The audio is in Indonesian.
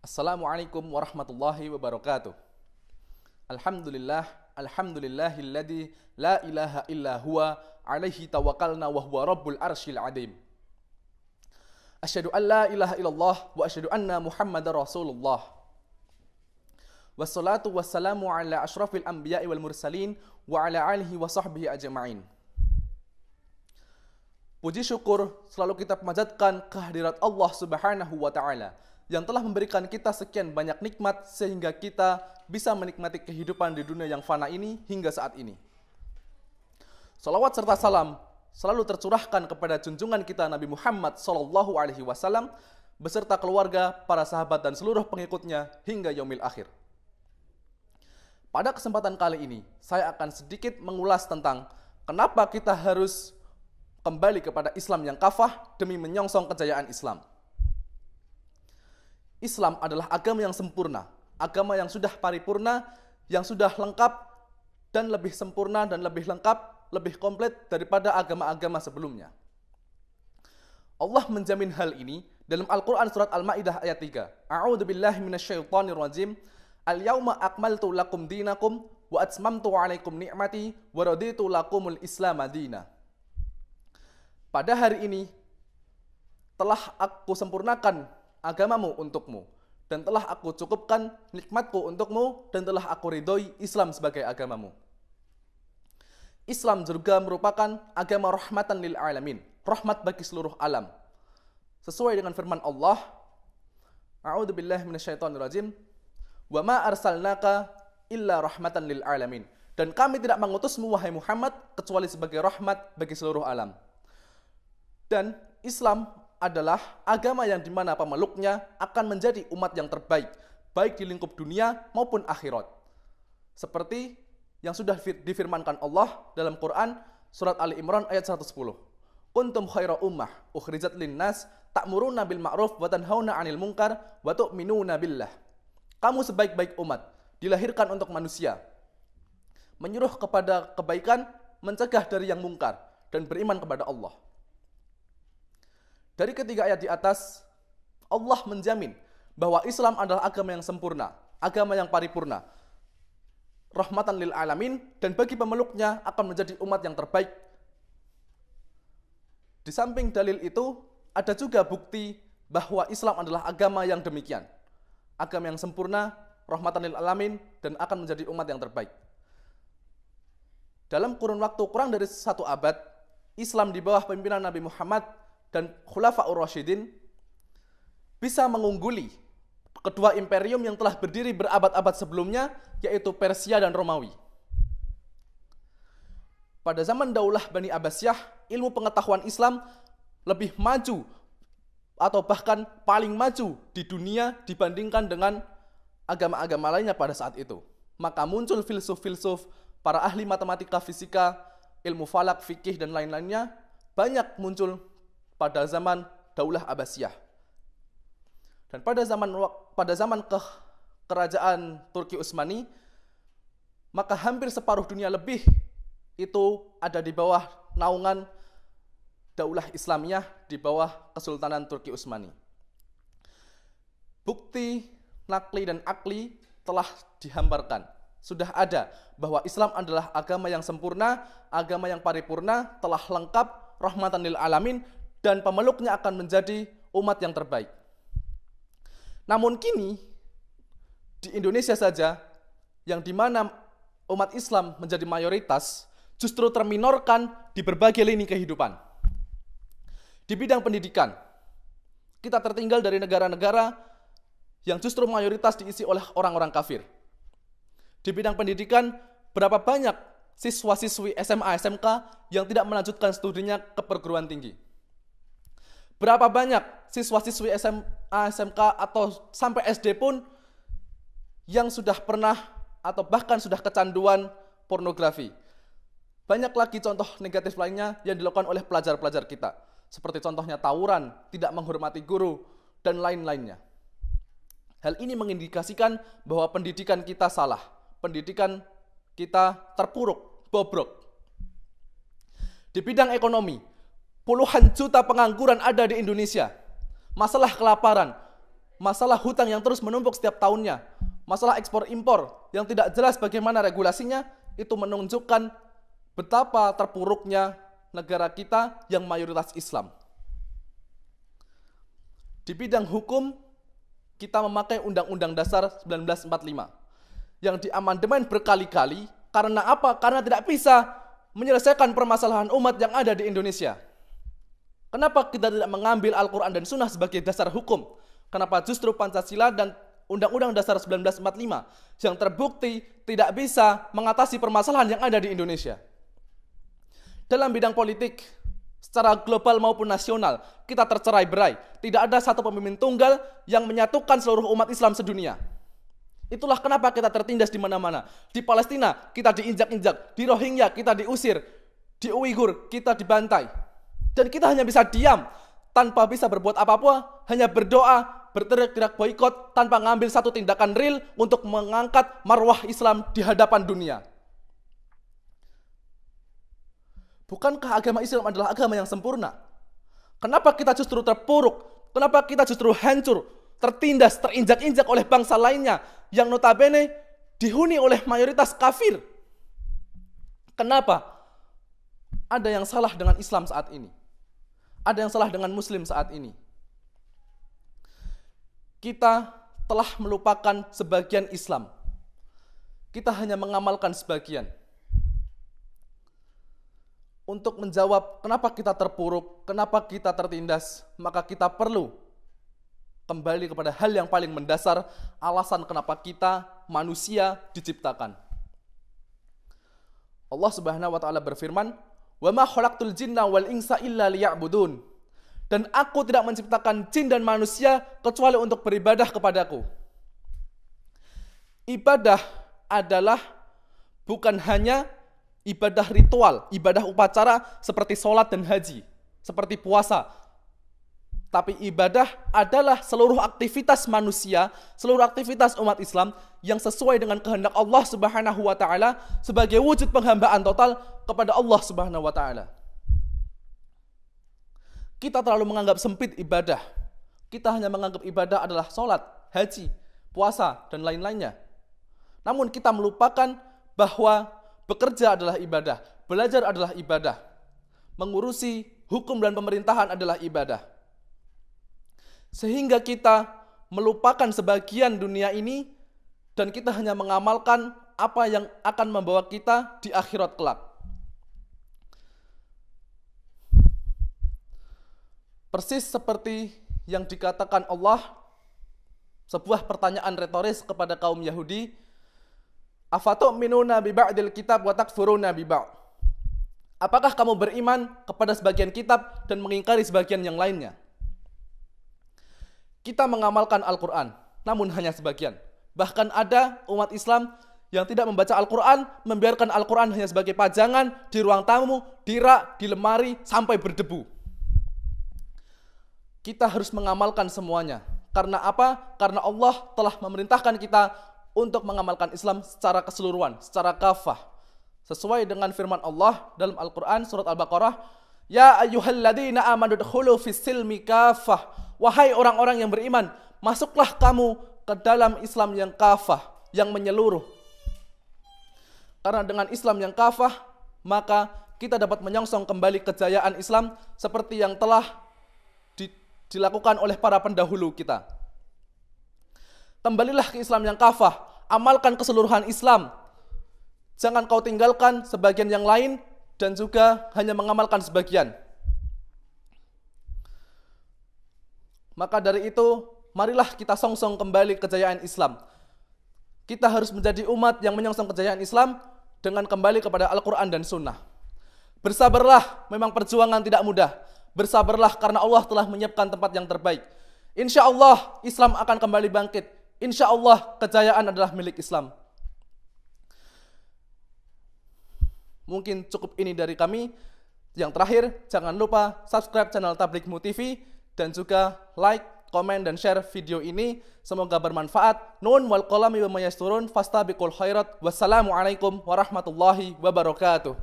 Assalamualaikum warahmatullahi wabarakatuh. Alhamdulillahilladzi la ilaha illa huwa alaihi tawakkalna wa huwa rabbul arsyil azim. Asyhadu an la ilaha illallah wa asyhadu anna Muhammadar Rasulullah. Wassalatu wassalamu ala asyrafil anbiya'i wal mursalin wa ala alihi wa sahbihi ajma'in. Puji syukur selalu kita panjatkan kehadirat Allah Subhanahu wa taala yang telah memberikan kita sekian banyak nikmat sehingga kita bisa menikmati kehidupan di dunia yang fana ini hingga saat ini. Salawat serta salam selalu tercurahkan kepada junjungan kita Nabi Muhammad SAW beserta keluarga, para sahabat dan seluruh pengikutnya hingga yaumil akhir. Pada kesempatan kali ini, saya akan sedikit mengulas tentang kenapa kita harus kembali kepada Islam yang kafah demi menyongsong kejayaan Islam. Islam adalah agama yang sempurna, agama yang sudah paripurna, yang sudah lengkap dan lebih sempurna dan lebih lengkap, lebih komplit daripada agama-agama sebelumnya. Allah menjamin hal ini dalam Al-Quran surat Al-Ma'idah ayat 3. A'udzu billahi minasyaitonir rajim. Al-yauma akmaltu lakum dinakum wa atmamtu 'alaikum ni'mati wa raditu lakumul Islam madina. Pada hari ini telah aku sempurnakan agamamu untukmu dan telah aku cukupkan nikmatku untukmu dan telah aku ridhoi Islam sebagai agamamu. Islam juga merupakan agama rahmatan lil alamin, rahmat bagi seluruh alam. Sesuai dengan firman Allah, A'udzu billahi minasyaitonir rajim. Wa ma arsalnaka illa rahmatan lil alamin. Dan kami tidak mengutusmu wahai Muhammad kecuali sebagai rahmat bagi seluruh alam. Dan Islam adalah agama yang dimana pemeluknya akan menjadi umat yang terbaik, baik di lingkup dunia maupun akhirat. Seperti yang sudah difirmankan Allah dalam Quran surat Ali Imran ayat 110. Kuntum khaira ummah ukhrijat linnas ta'muruna bil ma'ruf wa tanhauna 'anil munkar wa tu'minuna billah. Kamu sebaik-baik umat, dilahirkan untuk manusia, menyuruh kepada kebaikan, mencegah dari yang mungkar dan beriman kepada Allah. Dari ketiga ayat di atas, Allah menjamin bahwa Islam adalah agama yang sempurna, agama yang paripurna, rahmatan lil alamin, dan bagi pemeluknya akan menjadi umat yang terbaik. Di samping dalil itu, ada juga bukti bahwa Islam adalah agama yang demikian, agama yang sempurna, rahmatan lil alamin, dan akan menjadi umat yang terbaik. Dalam kurun waktu kurang dari 1 abad, Islam di bawah pimpinan Nabi Muhammad dan Khulafaur Rasyidin bisa mengungguli kedua imperium yang telah berdiri berabad-abad sebelumnya, yaitu Persia dan Romawi. Pada zaman Daulah Bani Abbasiyah, ilmu pengetahuan Islam lebih maju atau bahkan paling maju di dunia dibandingkan dengan agama-agama lainnya pada saat itu. Maka muncul filsuf-filsuf, para ahli matematika, fisika, ilmu falak, fikih, dan lain-lainnya banyak muncul pada zaman Daulah Abbasiyah. Dan pada zaman kerajaan Turki Utsmani, maka hampir separuh dunia lebih itu ada di bawah naungan Daulah Islamiyah, di bawah Kesultanan Turki Utsmani. Bukti nakli dan akli telah dihamparkan. Sudah ada bahwa Islam adalah agama yang sempurna, agama yang paripurna, telah lengkap, rahmatan lil alamin, dan pemeluknya akan menjadi umat yang terbaik. Namun kini, di Indonesia saja, yang dimana umat Islam menjadi mayoritas, justru terminorkan di berbagai lini kehidupan. Di bidang pendidikan, kita tertinggal dari negara-negara yang justru mayoritas diisi oleh orang-orang kafir. Di bidang pendidikan, berapa banyak siswa-siswi SMA, SMK yang tidak melanjutkan studinya ke perguruan tinggi? Berapa banyak siswa-siswi SMA, SMK atau sampai SD pun yang sudah pernah atau bahkan sudah kecanduan pornografi? Banyak lagi contoh negatif lainnya yang dilakukan oleh pelajar-pelajar kita. Seperti contohnya tawuran, tidak menghormati guru, dan lain-lainnya. Hal ini mengindikasikan bahwa pendidikan kita salah. Pendidikan kita terpuruk, bobrok. Di bidang ekonomi, puluhan juta pengangguran ada di Indonesia. Masalah kelaparan, masalah hutang yang terus menumpuk setiap tahunnya, masalah ekspor impor yang tidak jelas bagaimana regulasinya, itu menunjukkan betapa terpuruknya negara kita yang mayoritas Islam. Di bidang hukum, kita memakai Undang-Undang Dasar 1945 yang diamandemen berkali-kali. Karena apa? Karena tidak bisa menyelesaikan permasalahan umat yang ada di Indonesia. Kenapa kita tidak mengambil Al-Quran dan Sunnah sebagai dasar hukum? Kenapa justru Pancasila dan Undang-Undang Dasar 1945 yang terbukti tidak bisa mengatasi permasalahan yang ada di Indonesia? Dalam bidang politik, secara global maupun nasional, kita tercerai-berai. Tidak ada satu pemimpin tunggal yang menyatukan seluruh umat Islam sedunia. Itulah kenapa kita tertindas di mana-mana. Di Palestina kita diinjak-injak, di Rohingya kita diusir, di Uighur kita dibantai. Dan kita hanya bisa diam, tanpa bisa berbuat apa-apa, hanya berdoa, berteriak-teriak boikot, tanpa ngambil satu tindakan real untuk mengangkat marwah Islam di hadapan dunia. Bukankah agama Islam adalah agama yang sempurna? Kenapa kita justru terpuruk? Kenapa kita justru hancur, tertindas, terinjak-injak oleh bangsa lainnya yang notabene dihuni oleh mayoritas kafir? Kenapa? Ada yang salah dengan Islam saat ini. Ada yang salah dengan Muslim saat ini. Kita telah melupakan sebagian Islam. Kita hanya mengamalkan sebagian. Untuk menjawab kenapa kita terpuruk, kenapa kita tertindas, maka kita perlu kembali kepada hal yang paling mendasar, alasan kenapa kita manusia diciptakan. Allah Subhanahu wa taala berfirman, "Wa ma khalaqtul jinna wal insa illa liya'budun." Dan aku tidak menciptakan jin dan manusia kecuali untuk beribadah kepadaku. Ibadah adalah bukan hanya ibadah ritual, ibadah upacara seperti sholat dan haji, seperti puasa. Tapi ibadah adalah seluruh aktivitas manusia, seluruh aktivitas umat Islam yang sesuai dengan kehendak Allah Subhanahu wa taala sebagai wujud penghambaan total kepada Allah Subhanahu wa taala. Kita terlalu menganggap sempit ibadah. Kita hanya menganggap ibadah adalah sholat, haji, puasa, dan lain-lainnya. Namun kita melupakan bahwa bekerja adalah ibadah, belajar adalah ibadah, mengurusi hukum dan pemerintahan adalah ibadah. Sehingga kita melupakan sebagian dunia ini dan kita hanya mengamalkan apa yang akan membawa kita di akhirat kelak. Persis seperti yang dikatakan Allah, sebuah pertanyaan retoris kepada kaum Yahudi, "Afatu'minuna bi ba'dil kitab wa takfuruna bi ba'd?" Apakah kamu beriman kepada sebagian kitab dan mengingkari sebagian yang lainnya? Kita mengamalkan Al-Quran, namun hanya sebagian. Bahkan ada umat Islam yang tidak membaca Al-Quran, membiarkan Al-Quran hanya sebagai pajangan di ruang tamu, di rak, di lemari, sampai berdebu. Kita harus mengamalkan semuanya. Karena apa? Karena Allah telah memerintahkan kita untuk mengamalkan Islam secara keseluruhan, secara kafah. Sesuai dengan firman Allah dalam Al-Quran surat Al-Baqarah, "Ya ayyuhalladzina amanu dkhulu fis-silmi kafah." Wahai orang-orang yang beriman, masuklah kamu ke dalam Islam yang kafah, yang menyeluruh. Karena dengan Islam yang kafah, maka kita dapat menyongsong kembali kejayaan Islam seperti yang telah dilakukan oleh para pendahulu kita. Kembalilah ke Islam yang kafah, amalkan keseluruhan Islam. Jangan kau tinggalkan sebagian yang lain dan juga hanya mengamalkan sebagian. Maka dari itu, marilah kita songsong kembali kejayaan Islam. Kita harus menjadi umat yang menyongsong kejayaan Islam dengan kembali kepada Al-Quran dan Sunnah. Bersabarlah, memang perjuangan tidak mudah. Bersabarlah karena Allah telah menyiapkan tempat yang terbaik. Insya Allah Islam akan kembali bangkit. Insya Allah kejayaan adalah milik Islam. Mungkin cukup ini dari kami. Yang terakhir, jangan lupa subscribe channel Tabligh-mu TV dan juga like, komen, dan share video ini. Semoga bermanfaat. Nun wal qalami wa mayasturun fastabiqul khairat. Wassalamualaikum warahmatullahi wabarakatuh.